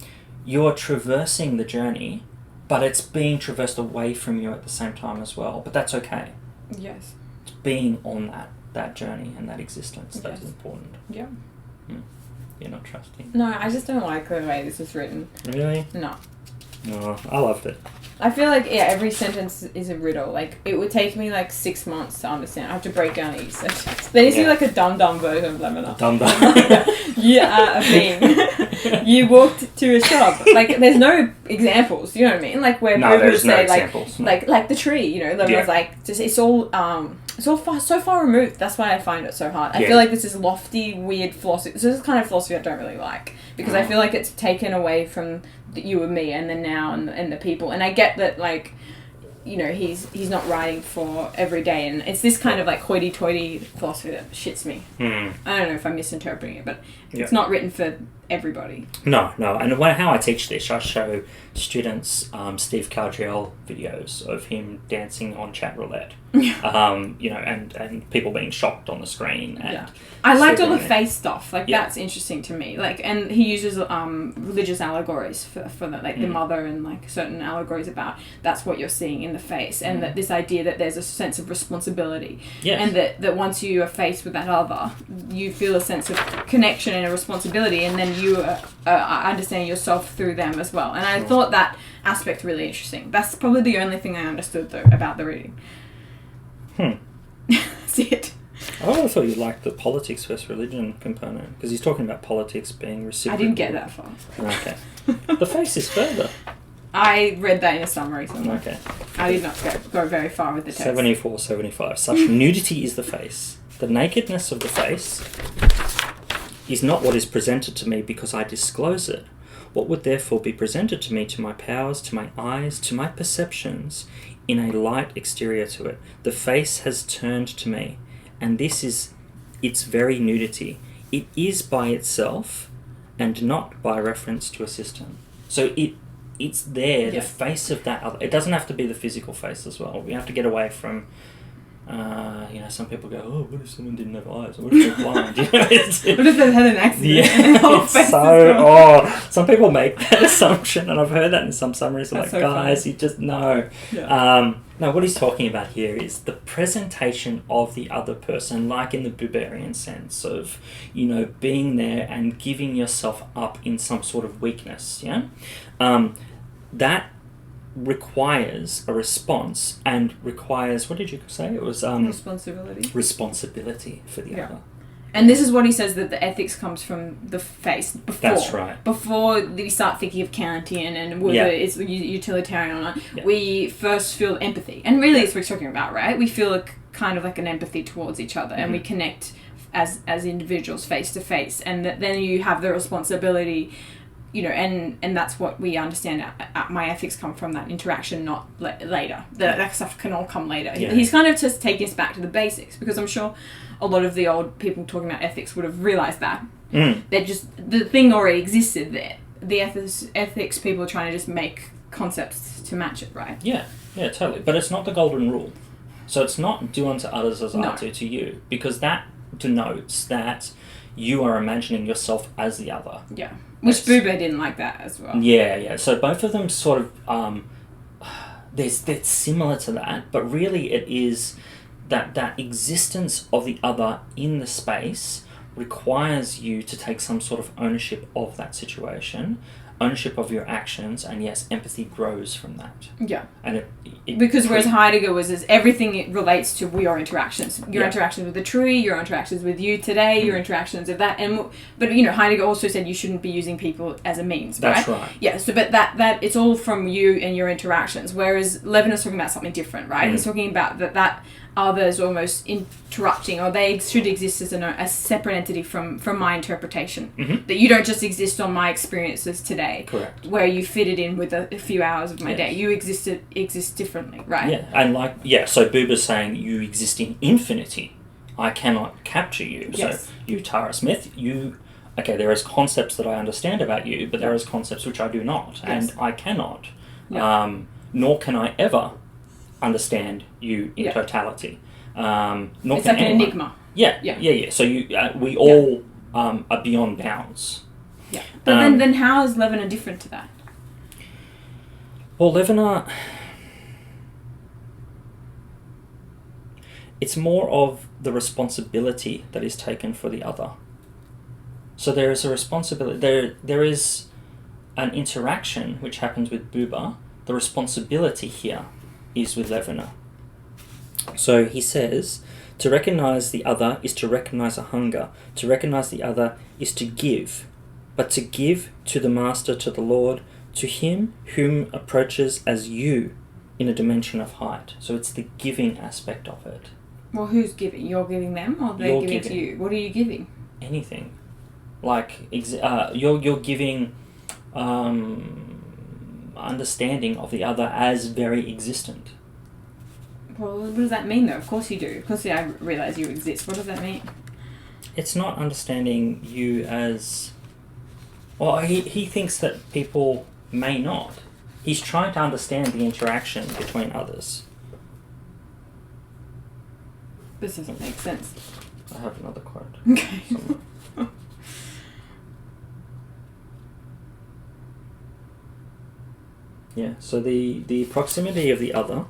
you're traversing the journey, but it's being traversed away from you at the same time as well. But that's okay. Yes. It's being on that journey and that existence that's important. Yeah. You're not trusting. No, I just don't like the way this is written. Really? No. Oh, I loved it. I feel like, every sentence is a riddle. Like, it would take me, 6 months to understand. I have to break down each sentence. There needs to be, a dumb version of Levinas. Dumb. You are a being. You walked to a shop. There's no examples, you know what I mean? Where people would say, examples, like the tree, Levinas, just, it's all so far removed. That's why I find it so hard. I feel like this is lofty, weird philosophy. This is the kind of philosophy I don't really like. Because I feel like it's taken away from you and me and the now and the people. And I get that, he's not writing for every day. And it's this kind of, hoity-toity philosophy that shits me. I don't know if I'm misinterpreting it, but it's not written for everybody. No. And how I teach this, I show students Steve Cargill videos of him dancing on chat roulette. And people being shocked on the screen. And I liked all the face stuff. That's interesting to me. And he uses religious allegories for the, the mother and certain allegories about that's what you're seeing in the face, and that this idea that there's a sense of responsibility, and that once you are faced with that other, you feel a sense of connection and a responsibility, and then you understand yourself through them as well. And I thought that aspect really interesting. That's probably the only thing I understood though about the reading. That's it. I thought you liked the politics versus religion component, because he's talking about politics being reciprocal. I didn't get that far. Okay. The face is further. I read that in a summary somewhere. Okay. I did not go very far with the text. 74, 75. Such nudity is the face. The nakedness of the face is not what is presented to me because I disclose it, What would therefore be presented to me, to my powers, to my eyes, to my perceptions, in a light exterior to it? The face has turned to me, and this is its very nudity. It is by itself, and not by reference to a system. So it's there, the face of that other. It doesn't have to be the physical face as well. We have to get away from, some people go, oh, what if someone didn't have eyes? What if they're blind? What if they've had an accident? Yeah, some people make that assumption, and I've heard that in some summaries. Like, so guys, funny. You just know. Yeah. No, what he's talking about here is the presentation of the other person, like in the Buberian sense of, being there and giving yourself up in some sort of weakness, yeah? That requires a response and requires, what did you say? It was... responsibility. Responsibility for the other. And this is what he says, that the ethics comes from the face before. That's right. Before we start thinking of Kantian and whether it's utilitarian or not, we first feel empathy. And really it's what he's talking about, right? We feel kind of like an empathy towards each other, and we connect as individuals face to face. And then you have the responsibility, and that's what we understand. My ethics come from that interaction, not later. That stuff can all come later. Yeah. He's kind of just taking us back to the basics, because I'm sure a lot of the old people talking about ethics would have realised that. They're just, the thing already existed there. The ethics people are trying to just make concepts to match it, right? Yeah, totally. But it's not the golden rule. So it's not do unto others as I do to you, because that denotes that you are imagining yourself as the other. Yeah. Which Buber didn't like that as well. Yeah. So both of them sort of, they're similar to that, but really it is that existence of the other in the space requires you to take some sort of ownership of that situation, ownership of your actions, and yes, empathy grows from that. Yeah. And because whereas Heidegger was everything it relates to your interactions. Your interactions with the tree, your interactions with you today, your interactions of that. But Heidegger also said you shouldn't be using people as a means, right? That's right. Yeah, so but that it's all from you and your interactions, whereas Levinas talking about something different, right? He's talking about that others almost interrupting, or they should exist as a separate entity from my interpretation. That you don't just exist on my experiences today. Correct. Where you fit it in with a few hours of my day. You exist differently, right? Yeah, and so Buber's saying you exist in infinity. I cannot capture you. Yes. So you, Tara Smith, there is concepts that I understand about you, but there is concepts which I do not, and I cannot, nor can I ever understand you in totality. Nor it's can like an enigma. Yeah. So we all are beyond bounds. Yeah. But then how is Levinas different to that? Well, Levinas, it's more of the responsibility that is taken for the other. So there is a responsibility. There is an interaction which happens with Buber. The responsibility here is with Levinas. So he says, to recognize the other is to recognize a hunger. To recognize the other is to give, but to give to the Master, to the Lord, to him whom approaches as you in a dimension of height. So it's the giving aspect of it. Well, who's giving? You're giving them, or they're giving to you? What are you giving? Anything. Like, you're giving understanding of the other as very existent. Well, what does that mean, though? Of course you do. Of course I realise you exist. What does that mean? It's not understanding you as... Well, he thinks that people may not. He's trying to understand the interaction between others. This doesn't make sense. I have another quote. Okay. Yeah, so the proximity of the other,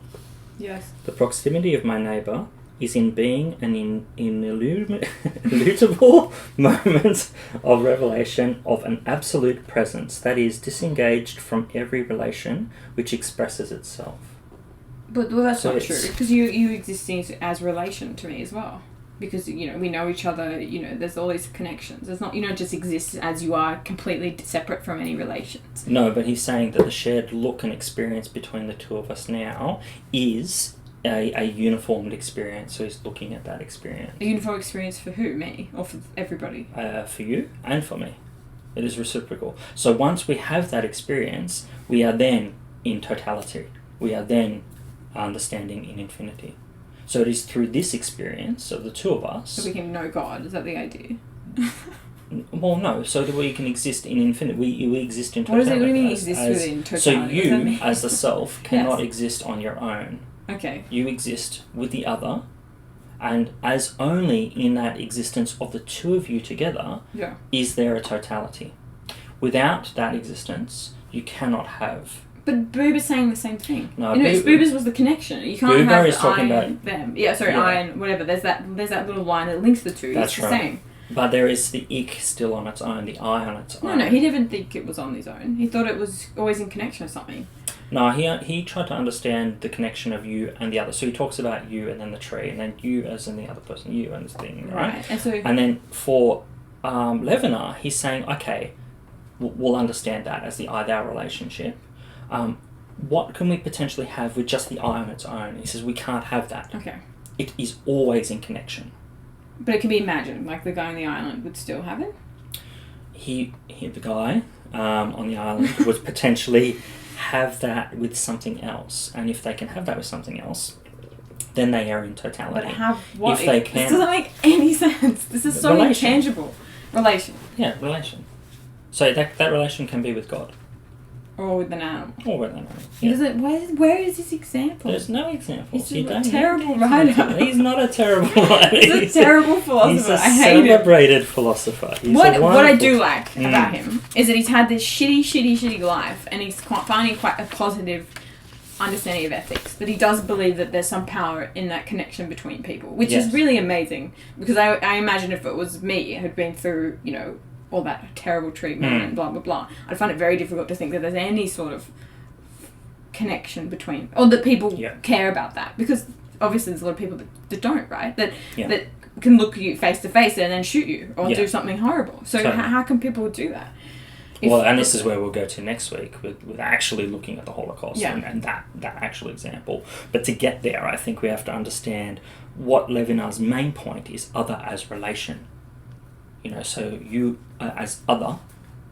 yes, the proximity of my neighbour, is in being an immutable moment of revelation of an absolute presence that is disengaged from every relation which expresses itself. But that's not true, because you exist as relation to me as well. Because, we know each other, there's all these connections. It's not, you don't just exist as you are, completely separate from any relations. No, but he's saying that the shared look and experience between the two of us now is a uniformed experience. So he's looking at that experience. A uniform experience for who? Me? Or for everybody? For you and for me. It is reciprocal. So once we have that experience, we are then in totality. We are then understanding in infinity. So it is through this experience of the two of us... So we can know God. Is that the idea? Well, no. So that we can exist in infinity. We exist in totality. What do you mean exist within totality? So you, as the self, cannot exist on your own. Okay. You exist with the other, and as only in that existence of the two of you together is there a totality. Without that existence, you cannot have... But Buber's saying the same thing. No, Buber's was the connection. You can't Buber have is the talking I about them. Yeah, sorry, I and whatever. There's that little line that links the two. That's it's the same. But there is the ik still on its own, the I on its own. No, he didn't think it was on his own. He thought it was always in connection or something. No, he tried to understand the connection of you and the other. So he talks about you and then the tree, and then you as in the other person, you and this thing, right? And then for Levinas, he's saying, okay, we'll understand that as the I-thou relationship. What can we potentially have with just the I on its own? He says we can't have that. Okay. It is always in connection. But it can be imagined, like the guy on the island would still have it? The guy on the island would potentially have that with something else. And if they can have that with something else, then they are in totality. But have what? If they can, this doesn't make any sense. This is so intangible. Relation. Yeah, relation. So that relation can be with God. Or with an animal. Or with an animal. Yeah. Where is this example? There's no example. He's a terrible writer. He's not a terrible writer. He's a terrible philosopher. I hate him. Celebrated philosopher. What I do like about him is that he's had this shitty life, and he's finding quite a positive understanding of ethics. That he does believe that there's some power in that connection between people, which is really amazing. Because I imagine if it was me, who'd been through, all that terrible treatment and blah, blah, blah, I'd find it very difficult to think that there's any sort of connection between... Or that people care about that. Because obviously there's a lot of people that don't, right? That can look you face to face and then shoot you or do something horrible. So how can people do that? And this is where we'll go to next week with actually looking at the Holocaust and that actual example. But to get there, I think we have to understand what Levinas' main point is, other as relation. So you as other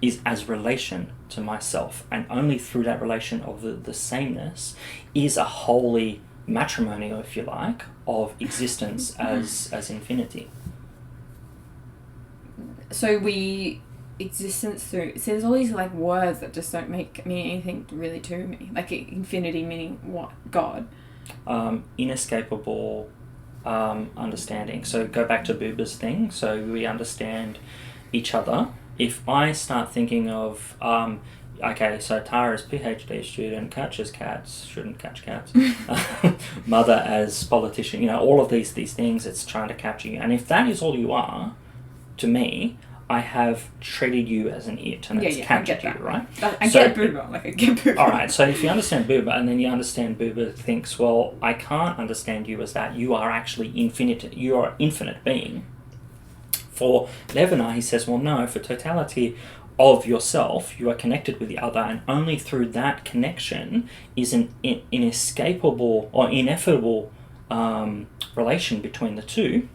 is as relation to myself, and only through that relation of the sameness is a holy matrimony, if you like, of existence as infinity. So existence through... So there's all these words that just don't mean anything really to me. Like infinity meaning what? God? Inescapable... understanding. So go back to Buber's thing. So we understand each other. If I start thinking of so Tara's PhD student catches cats, shouldn't catch cats. Mother as politician, all of these things, it's trying to capture you. And if that is all you are, to me, I have treated you as an it, and it's captured you, right? I get Buber. I get Buber. Alright, so if you understand Buber, and then you understand Buber thinks, well, I can't understand you as that. You are actually infinite. You are an infinite being. For Levinas, he says, well, no, for totality of yourself, you are connected with the other, and only through that connection is an inescapable or ineffable relation between the two.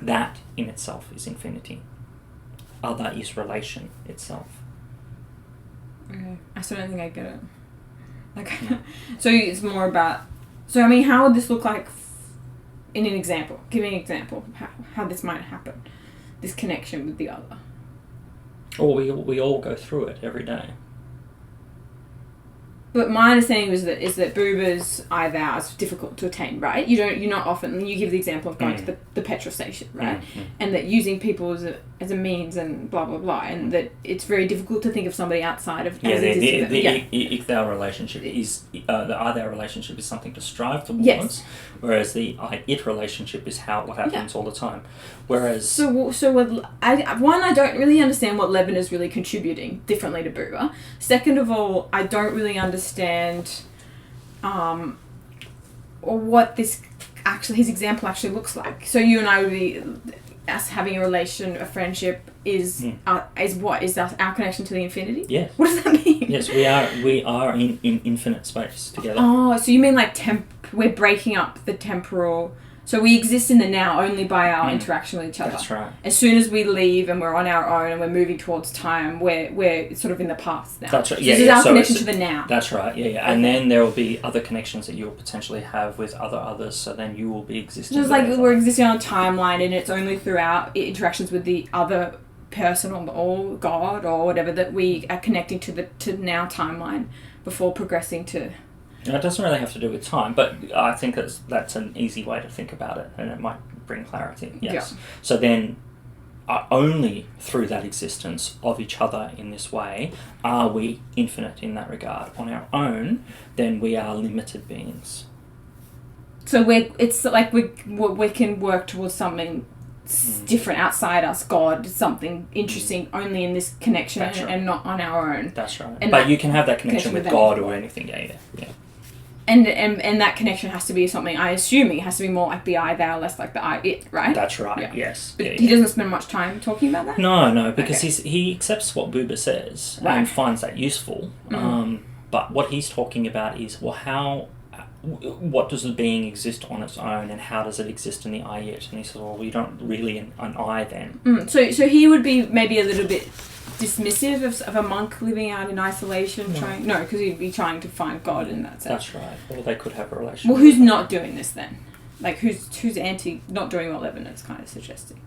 That in itself is infinity. Other is relation itself. Okay. I still don't think I get it. So it's more about... So, how would this look like in an example? Give me an example of how this might happen. This connection with the other. Or we all go through it every day. But my understanding is that Buber's I-thou is difficult to attain, right? You're not often... You give the example of going to the petrol station, right? And that using people as a means and blah, blah, blah. And that it's very difficult to think of somebody outside of... the ik-thou relationship is... the I-thou relationship is something to strive towards, whereas the I-it relationship is what happens all the time. Whereas... So I don't really understand what Levinas is really contributing differently to Buber. Second of all, I don't really understand or what his example actually looks like. So you and I would be us having a relation, a friendship is what? Is that our connection to the infinity? Yes. What does that mean? Yes, we are in infinite space together. Oh, so you mean we're breaking up the temporal... So we exist in the now only by our interaction with each other. That's right. As soon as we leave and we're on our own and we're moving towards time, we're sort of in the past now. That's right. So this is our connection to the now. That's right. Yeah, yeah. And then there will be other connections that you'll potentially have with others. So then you will be existing. So it's like we're existing on a timeline, and it's only through our interactions with the other person or God or whatever that we are connecting to the now timeline before progressing to. It doesn't really have to do with time, but I think that's an easy way to think about it, and it might bring clarity. Yes. Yeah. So then, only through that existence of each other in this way are we infinite in that regard. On our own, then we are limited beings. So it's like we can work towards something different outside us, God, something interesting only in this connection and not on our own. That's right. But you can have that connection with God or anything. Yeah. And that connection has to be something, I assume it has to be more like the I, thou, less like the I, it, right? That's right, yeah. Yes. But he doesn't spend much time talking about that? No, because he accepts what Buber says and finds that useful. But what he's talking about is, well, what does the being exist on its own, and how does it exist in the I, it? And he says, well, we don't really an I then. So he would be maybe a little bit dismissive of a monk living out in isolation, because he'd be trying to find God in that sense. That's right. Or they could have a relationship. Well, who's not doing this then? Like, who's anti not doing what Levinas kind of suggesting?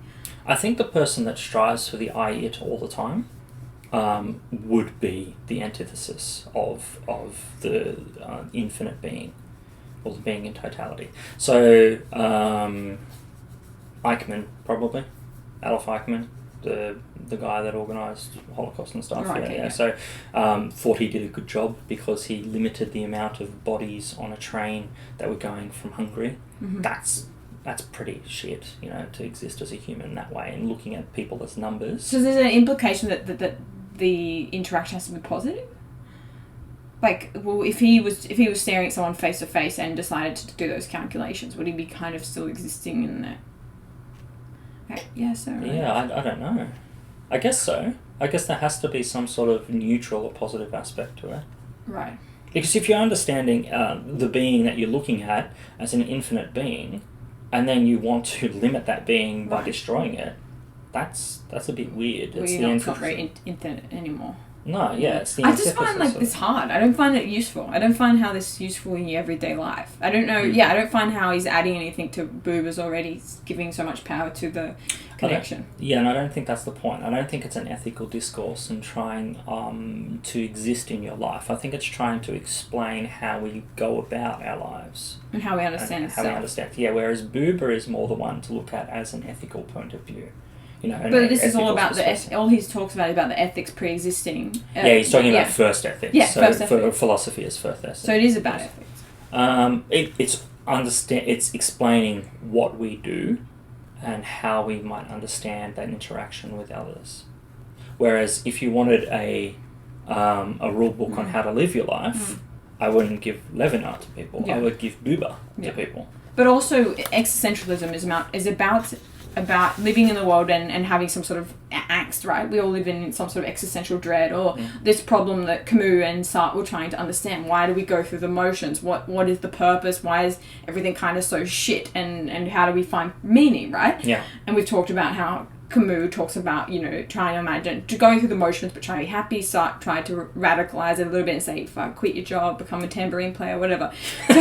I think the person that strives for the I, it all the time would be the antithesis of the infinite being, or the being in totality. So, Eichmann, probably. Adolf Eichmann, the guy that organised Holocaust and stuff. So thought he did a good job because he limited the amount of bodies on a train that were going from Hungary. That's pretty shit, to exist as a human that way, and looking at people as numbers. So there's an implication that the interaction has to be positive? Like, well, if he was staring at someone face to face and decided to do those calculations, would he be kind of still existing in there? Okay. Yeah, so... Right. Yeah, I don't know. I guess so. I guess there has to be some sort of neutral or positive aspect to it. Right. Because if you're understanding the being that you're looking at as an infinite being, and then you want to limit that being by destroying it, that's a bit weird. Well, it's not very infinite anymore. No, yeah, it's the I just find this hard. I don't find it useful. I don't find how this is useful in your everyday life. I don't know. I don't find how he's adding anything to Buber's already giving so much power to the connection. And I don't think that's the point. I don't think it's an ethical discourse and trying to exist in your life. I think it's trying to explain how we go about our lives. And how we understand how we understand. Yeah, whereas Buber is more the one to look at as an ethical point of view. But this is all about all he talks about the ethics pre-existing. He's talking about first ethics. Yeah, so first ethics. Philosophy is first ethics. So it is about ethics. It's explaining what we do and how we might understand that interaction with others. Whereas if you wanted a rule book on how to live your life, I wouldn't give Levinas to people. I would give Buber to people. But also, existentialism is about living in the world and having some sort of angst, right? We all live in some sort of existential dread, or this problem that Camus and Sartre were trying to understand. Why do we go through the motions? What is the purpose? Why is everything kind of so shit? And how do we find meaning, right? Yeah. And we've talked about how Camus talks about, trying to imagine, going through the motions but trying to be happy. Sartre tried to radicalize it a little bit and say, fuck, quit your job, become a tambourine player, whatever. So,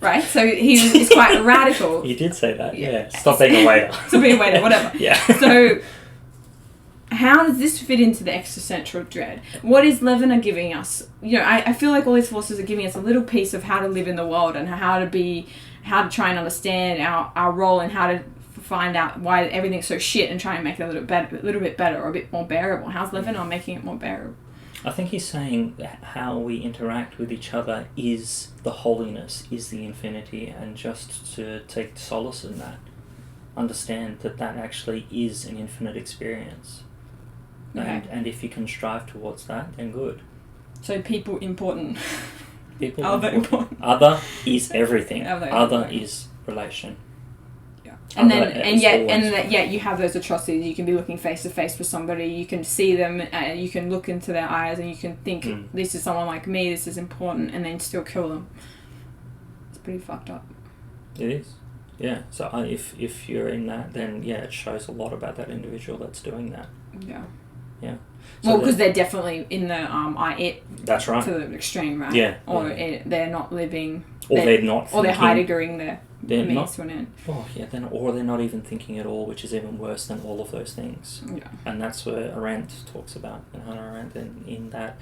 right? So he's quite radical. He did say that, yeah. Stop being a waiter. Stop being a waiter, whatever. Yeah. So how does this fit into the existential dread? What is Levinas giving us? I feel like all these philosophers are giving us a little piece of how to live in the world and how to try and understand our role and how to find out why everything's so shit and try and make it a little bit better or a bit more bearable. How's Levinas making it more bearable? I think he's saying that how we interact with each other is the holiness, is the infinity, and just to take solace in that. Understand that actually is an infinite experience. Okay. And if you can strive towards that, then good. So people important. People important. Other is everything. Other is relation. And yet you have those atrocities. You can be looking face to face with somebody. You can see them. You can look into their eyes, and you can think, "This is someone like me. This is important," and then still kill them. It's pretty fucked up. It is. Yeah. So if you're in that, then it shows a lot about that individual that's doing that. Yeah. Yeah. So well, because they're definitely in the I-it. That's right. To the extreme, right? Yeah. Or they're not living. Or they're not. Or they're Heideggering their means to an end. Oh yeah. Or they're not even thinking at all, which is even worse than all of those things. Yeah. And that's where Arendt talks about, and Hannah Arendt, in that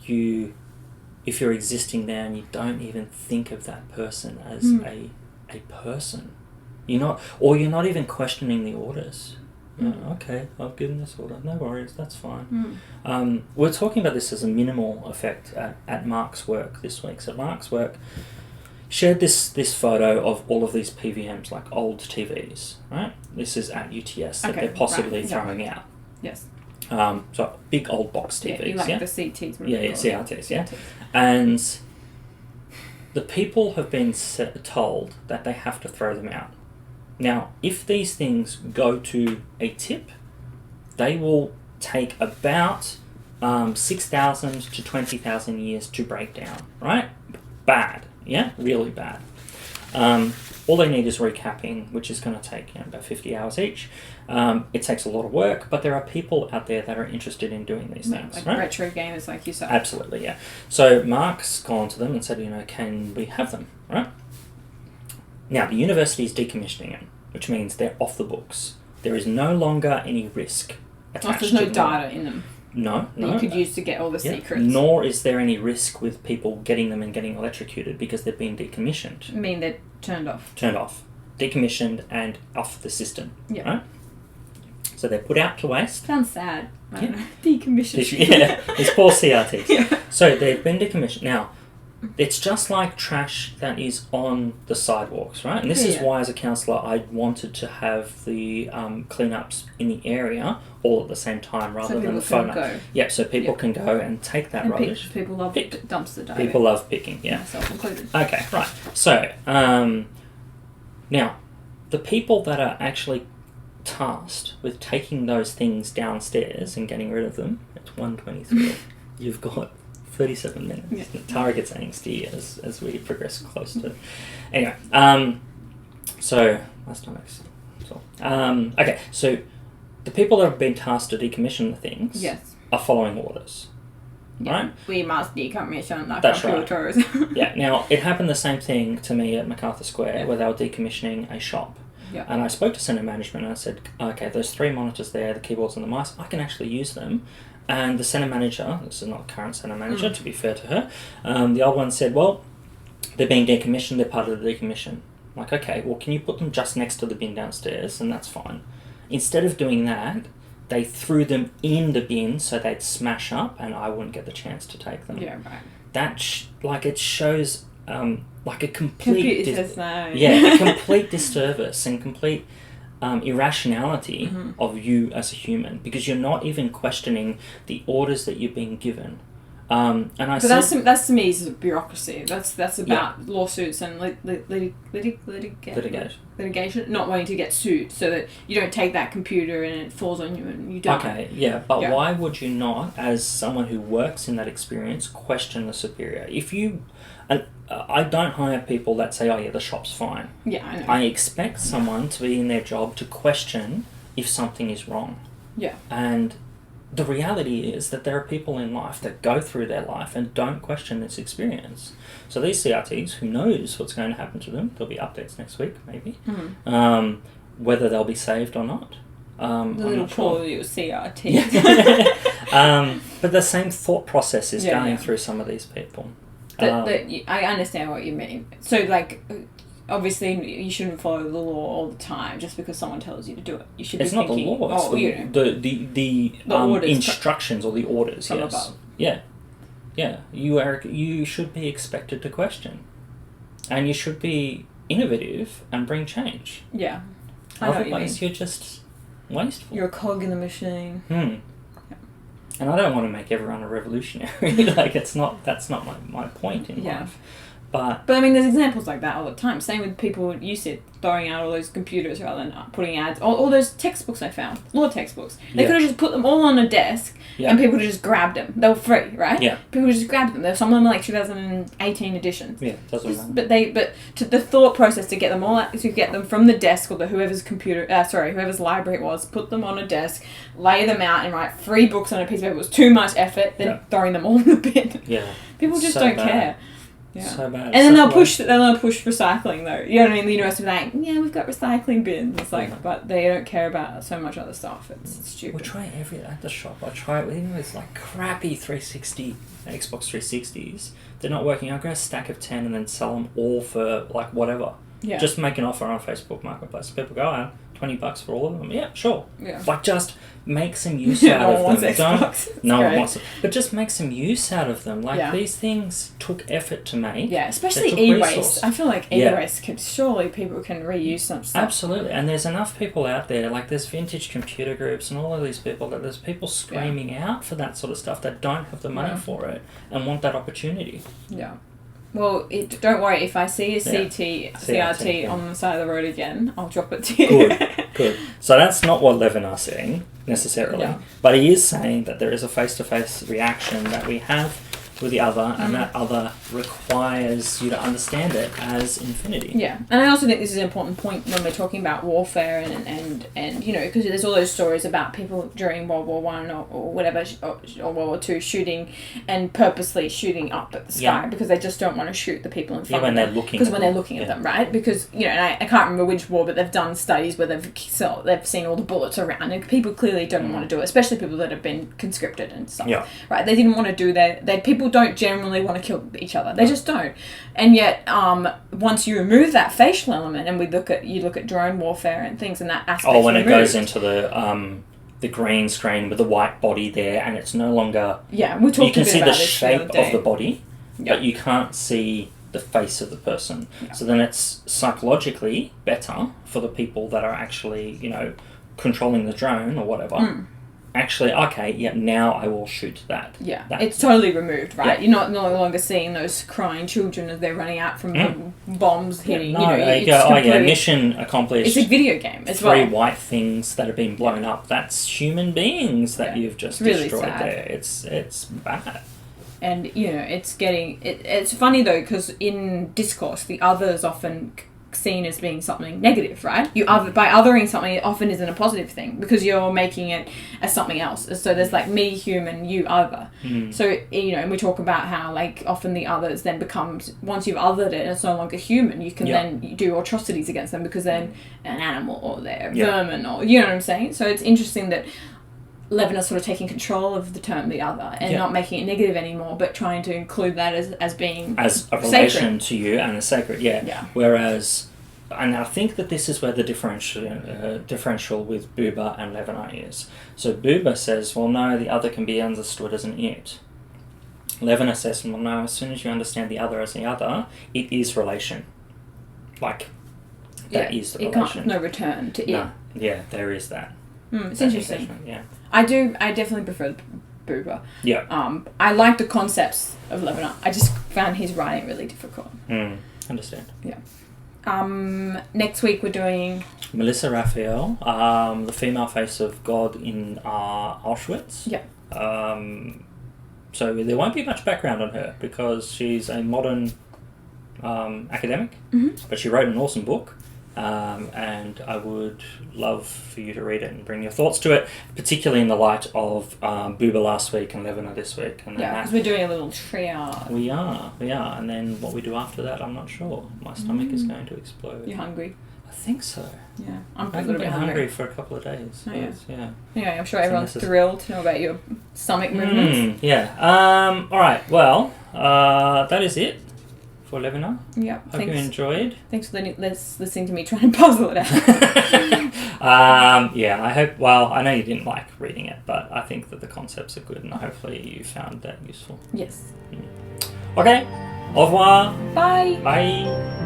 if you're existing there and you don't even think of that person as a person, you're not even questioning the orders. Okay, I've given this order. No worries, that's fine. We're talking about this as a minimal effect at Mark's work this week. So Mark's work shared this photo of all of these PVMs, like old TVs, right? This is at UTS that they're possibly throwing out. Yes. So big old box TVs. Yeah, you like the CTs. CRTs, yeah. And the people have been told that they have to throw them out. Now, if these things go to a tip, they will take about 6,000 to 20,000 years to break down, right? Bad, yeah? Really bad. All they need is recapping, which is going to take about 50 hours each. It takes a lot of work, but there are people out there that are interested in doing these things, like right? retro gamers like yourself. Absolutely, yeah. So Mark's gone to them and said, can we have them, right? Now, the university is decommissioning them, which means they're off the books. There is no longer any risk attached there's no to them. data in them. No. That you could use to get all the secrets. Nor is there any risk with people getting them and getting electrocuted because they've been decommissioned. I mean, they're turned off. Turned off. Decommissioned and off the system. Yeah. Right? So they're put out to waste. Sounds sad. I don't know. Decommissioned. Yeah. These poor CRTs. Yeah. So they've been decommissioned. Now, it's just like trash that is on the sidewalks, right? And this is why, as a counsellor, I wanted to have the cleanups in the area all at the same time rather than the phone up. Yeah, so people can go and take that rubbish. People love dumpster diving. People love picking, yeah. Myself included. Okay, right. So, now, the people that are actually tasked with taking those things downstairs and getting rid of them, it's 1:23. You've got 37 minutes. Yeah. Tara gets angsty as we progress close to it. Anyway, so last time okay, so the people that have been tasked to decommission the things are following orders. Yeah. Right? We must decommission the computers. Right. Yeah, now it happened the same thing to me at MacArthur Square where they were decommissioning a shop. Yeah. And I spoke to center management and I said, okay, those 3 monitors there, the keyboards and the mice, I can actually use them. And the centre manager, this is not the current centre manager, to be fair to her, the old one said, well, they're being decommissioned, they're part of the decommission. I'm like, okay, well, can you put them just next to the bin downstairs? And that's fine. Instead of doing that, they threw them in the bin so they'd smash up and I wouldn't get the chance to take them. Yeah, right. That, it shows, like a complete... a complete disservice and complete... irrationality of you as a human because you're not even questioning the orders that you're being given. That's to me is bureaucracy. That's about lawsuits and litigation. Not wanting to get sued so that you don't take that computer and it falls on you and you die. Okay, but why would you not, as someone who works in that experience, question the superior? If you... I don't hire people that say, oh yeah, the shop's fine. Yeah, I know. I expect someone to be in their job to question if something is wrong. Yeah. And the reality is that there are people in life that go through their life and don't question this experience. So these CRTs, who knows what's going to happen to them? There'll be updates next week, maybe. Whether they'll be saved or not. The little poor little CRT. But the same thought process is going through some of these people. I understand what you mean. So, like, obviously, you shouldn't follow the law all the time just because someone tells you to do it. You should. It's not the law. It's the instructions or the orders. From above. Yeah. You should be expected to question, and you should be innovative and bring change. Yeah. Otherwise, you're just wasteful. You're a cog in the machine. And I don't want to make everyone a revolutionary. Like that's not my point in life. But I mean, there's examples like that all the time. Same with people, you said, throwing out all those computers rather than putting ads. All those textbooks I found, law textbooks. They could have just put them all on a desk and people would have just grabbed them. They were free, right? Yeah. People would just grab them. Some of them are like 2018 editions. Yeah, doesn't matter. But to the thought process to get them all out, to get them from the desk or whoever's whoever's library it was, put them on a desk, lay them out and write 3 books on a piece of paper was too much effort. Then throwing them all in the bin. Yeah. People just don't care. Yeah. So bad. And then they'll push recycling though. You know what I mean? The university will be like, yeah, we've got recycling bins. It's like, but they don't care about so much other stuff. It's stupid. We try at the shop. I try it even with like crappy 360 Xbox 360s. They're not working. I'll grab a stack of 10 and then sell them all for like whatever. Yeah. Just make an offer on Facebook Marketplace. People go out. $20 for all of them. Yeah, sure. Yeah. Like, just make some use out of them. No one wants it. But just make some use out of them. Like, these things took effort to make. Yeah, especially e-waste. I feel like e-waste surely people can reuse some stuff. Absolutely. And there's enough people out there, like there's vintage computer groups and all of these people, that there's people screaming out for that sort of stuff that don't have the money for it and want that opportunity. Yeah. Well, don't worry. If I see a CRT on the side of the road again, I'll drop it to you. Good. So that's not what Levinas is saying, necessarily. But he is saying that there is a face-to-face reaction that we have with the other, and that other requires you to understand it as infinity. Yeah, and I also think this is an important point when we're talking about warfare and you know, because there's all those stories about people during World War One or whatever, or World War Two, shooting and purposely shooting up at the sky because they just don't want to shoot the people in front of them. When they're looking at them, right? Because, you know, and I can't remember which war, but they've done studies where they've seen all the bullets around, and people clearly don't want to do it, especially people that have been conscripted and stuff. Yeah. Right? They didn't want to do that. People don't generally want to kill each other. They just don't. And yet, once you remove that facial element, and you look at drone warfare and things, and that aspect. Oh, when it goes into the green screen with the white body there, and it's no longer. Yeah, we talked a bit about this. You can see the shape of the body, but you can't see the face of the person. Yep. So then it's psychologically better for the people that are actually, you know, controlling the drone or whatever. Actually, now I will shoot that. Yeah, it's totally removed, right? Yeah. You're not no longer seeing those crying children as they're running out from the bombs hitting. Mission accomplished. It's a video game as 3 white things that have been blown up. That's human beings that you've just really destroyed there. It's bad. And, you know, it's funny though, because in discourse, the other is often seen as being something negative, right? By othering something, it often isn't a positive thing because you're making it as something else. So there's like me, human, you, other. So, you know, and we talk about how like often the others then becomes, once you've othered it and it's no longer human, you can then do atrocities against them because they're an animal or they're vermin, or, you know what I'm saying? So it's interesting that Levinas sort of taking control of the term the other and not making it negative anymore, but trying to include that as being as a relation to you and a sacred. Whereas, and I think that this is where the differential with Buber and Levinas is. So Buber says, well, no, the other can be understood as an it. Levinas says, well, no, as soon as you understand the other as the other, it is relation. Like, that is the relation. No return to it. No. Yeah, there is that. It's interesting. Yeah. I definitely prefer Buber. Yeah. I like the concepts of Levinas. I just found his writing really difficult. Understand. Yeah. Next week we're doing Melissa Raphael, the female face of God in Auschwitz. Yeah. So there won't be much background on her because she's a modern academic, but she wrote an awesome book. And I would love for you to read it and bring your thoughts to it, particularly in the light of Buber last week and Levinas this week. And because we're doing a little triage. We are. And then what we do after that, I'm not sure. My stomach is going to explode. You're hungry? I think so. Yeah, I haven't been hungry for a couple of days. Oh, yeah. Yeah, I'm sure everyone's thrilled to know about your stomach movements. Yeah. All right. Well, that is it. For Levinas. Yeah. Hope you enjoyed. Thanks for listening to me trying to puzzle it out. I hope. Well, I know you didn't like reading it, but I think that the concepts are good, and hopefully you found that useful. Yes. Okay. Au revoir. Bye. Bye.